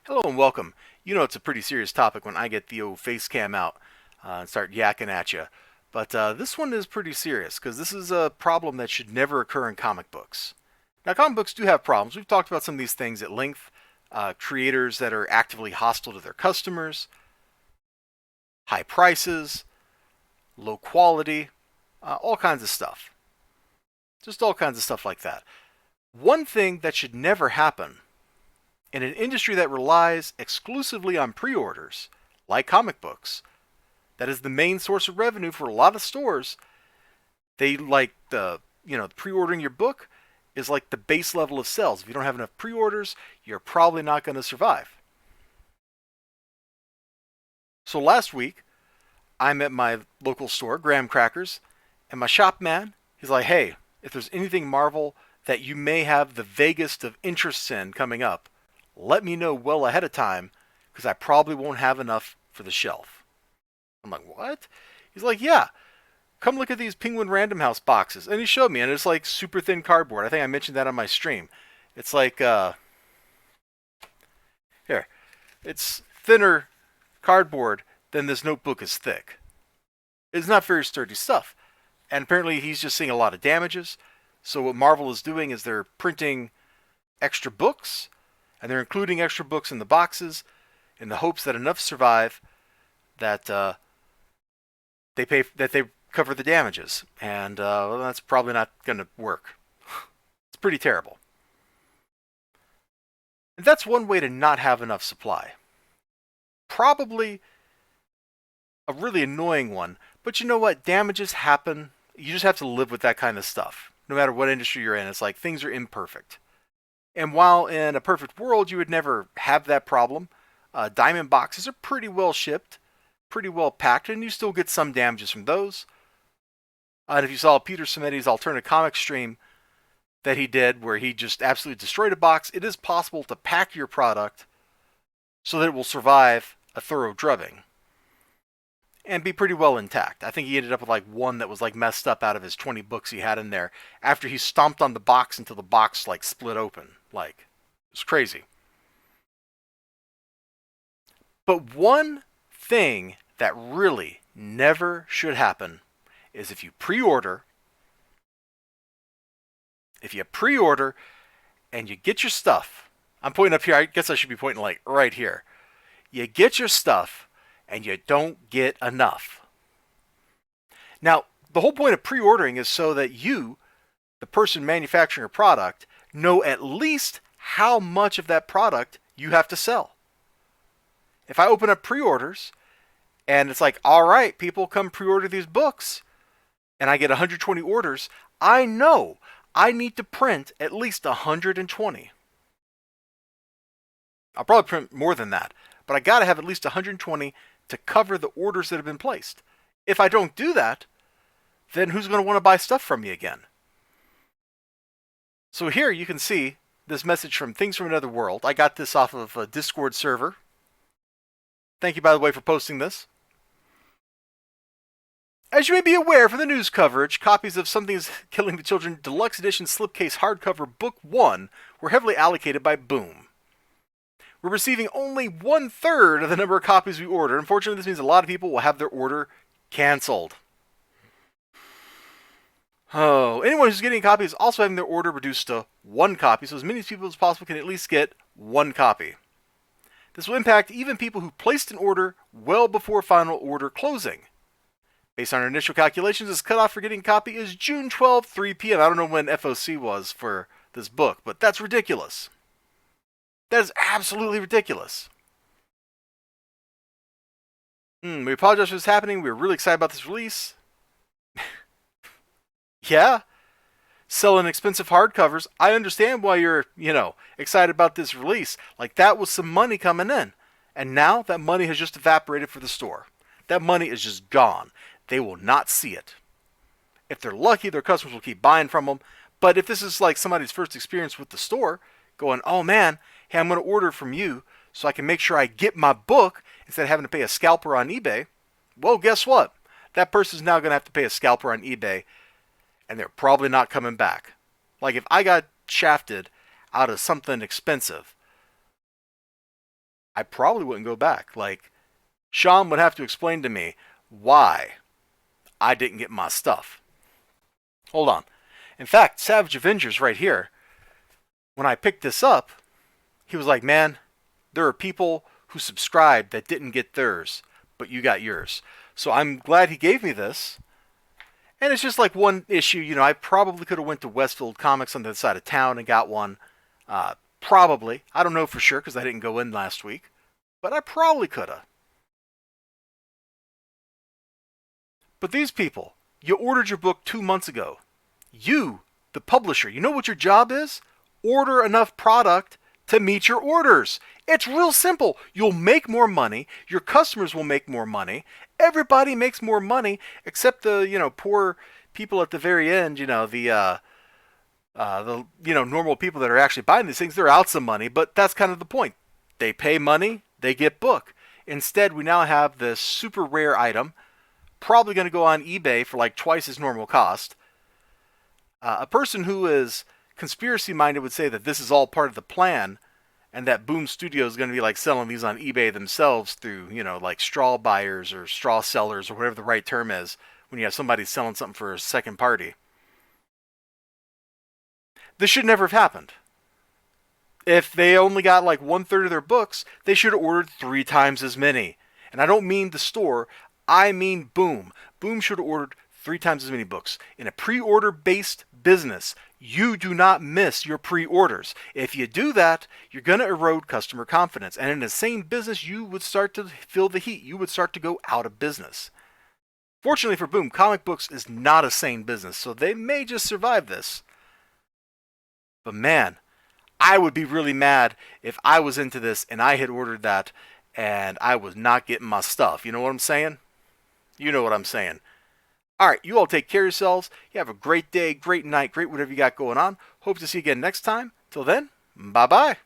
Hello and welcome. You know it's a pretty serious topic when I get the old face cam out and start yakking at you. But this one is pretty serious because this is a problem that should never occur in comic books. Now, comic books do have problems. We've talked about some of these things at length. Creators that are actively hostile to their customers, high prices, low quality, all kinds of stuff. Just all kinds of stuff like that. One thing that should never happen in an industry that relies exclusively on pre orders, like comic books, that is the main source of revenue for a lot of stores. They like pre-ordering your book is like the base level of sales. If you don't have enough pre-orders, you're probably not going to survive. So last week, I'm at my local store, Graham Crackers, and my shop man, he's like, "Hey, if there's anything Marvel that you may have the vaguest of interests in coming up, let me know well ahead of time because I probably won't have enough for the shelf." I'm like, "What?" He's like, "Yeah, come look at these Penguin Random House boxes." And he showed me, and it's like super thin cardboard. I think I mentioned that on my stream. It's like, here, it's thinner cardboard than this notebook is thick. It's not very sturdy stuff. And apparently he's just seeing a lot of damages. So what Marvel is doing is they're printing extra books, and they're including extra books in the boxes in the hopes that enough survive that they cover the damages, and well, that's probably not going to work. It's pretty terrible. And that's one way to not have enough supply. Probably a really annoying one, but you know what? Damages happen. You just have to live with that kind of stuff. No matter what industry you're in, it's like things are imperfect. And while in a perfect world you would never have that problem, diamond boxes are pretty well shipped, pretty well packed, and you still get some damages from those. And if you saw Peter Simeti's alternate comic stream that he did where he just absolutely destroyed a box, it is possible to pack your product so that it will survive a thorough drubbing and be pretty well intact. I think he ended up with like one that was like messed up out of his 20 books he had in there after he stomped on the box until the box like split open. Like, it's crazy. But one thing that really never should happen is if you pre-order and you get your stuff. I'm pointing up here. I guess I should be pointing like right here. You get your stuff and you don't get enough. Now, the whole point of pre-ordering is so that you, the person manufacturing a product, know at least how much of that product you have to sell. If I open up pre-orders and it's like, all right, people come pre-order these books, and I get 120 orders, I know I need to print at least 120. I'll probably print more than that, but I gotta have at least 120 to cover the orders that have been placed. If I don't do that, then who's going to want to buy stuff from me again? So here you can see this message from Things from Another World. I got this off of a Discord server. Thank you, by the way, for posting this. As you may be aware from the news coverage, copies of Something's Killing the Children Deluxe Edition Slipcase Hardcover Book 1 were heavily allocated by Boom. We're receiving only 1/3 of the number of copies we ordered. Unfortunately, this means a lot of people will have their order canceled. Oh, anyone who's getting a copy is also having their order reduced to 1 copy, so as many people as possible can at least get 1 copy. This will impact even people who placed an order well before final order closing. Based on our initial calculations, this cutoff for getting a copy is June 12th, 3 p.m. I don't know when FOC was for this book, but that's ridiculous. That is absolutely ridiculous. We apologize for this happening. We're really excited about this release. Yeah, selling expensive hardcovers. I understand why you're, excited about this release. Like, that was some money coming in. And now that money has just evaporated for the store. That money is just gone. They will not see it. If they're lucky, their customers will keep buying from them. But if this is like somebody's first experience with the store, going, oh man, hey, I'm going to order from you so I can make sure I get my book instead of having to pay a scalper on eBay, well, guess what? That person's now going to have to pay a scalper on eBay, and they're probably not coming back. Like, if I got shafted out of something expensive, I probably wouldn't go back. Like, Sean would have to explain to me why I didn't get my stuff. Hold on. In fact, Savage Avengers right here, when I picked this up, he was like, man, there are people who subscribed that didn't get theirs, but you got yours. So I'm glad he gave me this. And it's just like one issue, you know, I probably could have went to Westfield Comics on the other side of town and got one. Probably. I don't know for sure because I didn't go in last week. But I probably could have. But these people, you ordered your book 2 months ago. You, the publisher, you know what your job is? Order enough product to meet your orders. It's real simple. You'll make more money. Your customers will make more money. Everybody makes more money except the, you know, poor people at the very end, you know, the normal people that are actually buying these things. They're out some money, but that's kind of the point. They pay money, they get book. Instead, we now have this super rare item, probably going to go on eBay for like twice its normal cost. A person who is conspiracy minded would say that this is all part of the plan, and that Boom Studio is going to be like selling these on eBay themselves through, you know, like straw buyers or straw sellers or whatever the right term is when you have somebody selling something for a second party. This should never have happened. If they only got like 1/3 of their books, they should have ordered 3 times as many. And I don't mean the store, I mean Boom. Boom should have ordered 3 times as many books. In a pre-order based business, you do not miss your pre-orders. If you do that, you're going to erode customer confidence. And in the same business, you would start to feel the heat. You would start to go out of business. Fortunately for Boom, comic books is not a sane business, so they may just survive this. But man, I would be really mad if I was into this and I had ordered that and I was not getting my stuff. You know what I'm saying? You know what I'm saying. All right, you all take care of yourselves. You have a great day, great night, great whatever you got going on. Hope to see you again next time. Till then, bye-bye.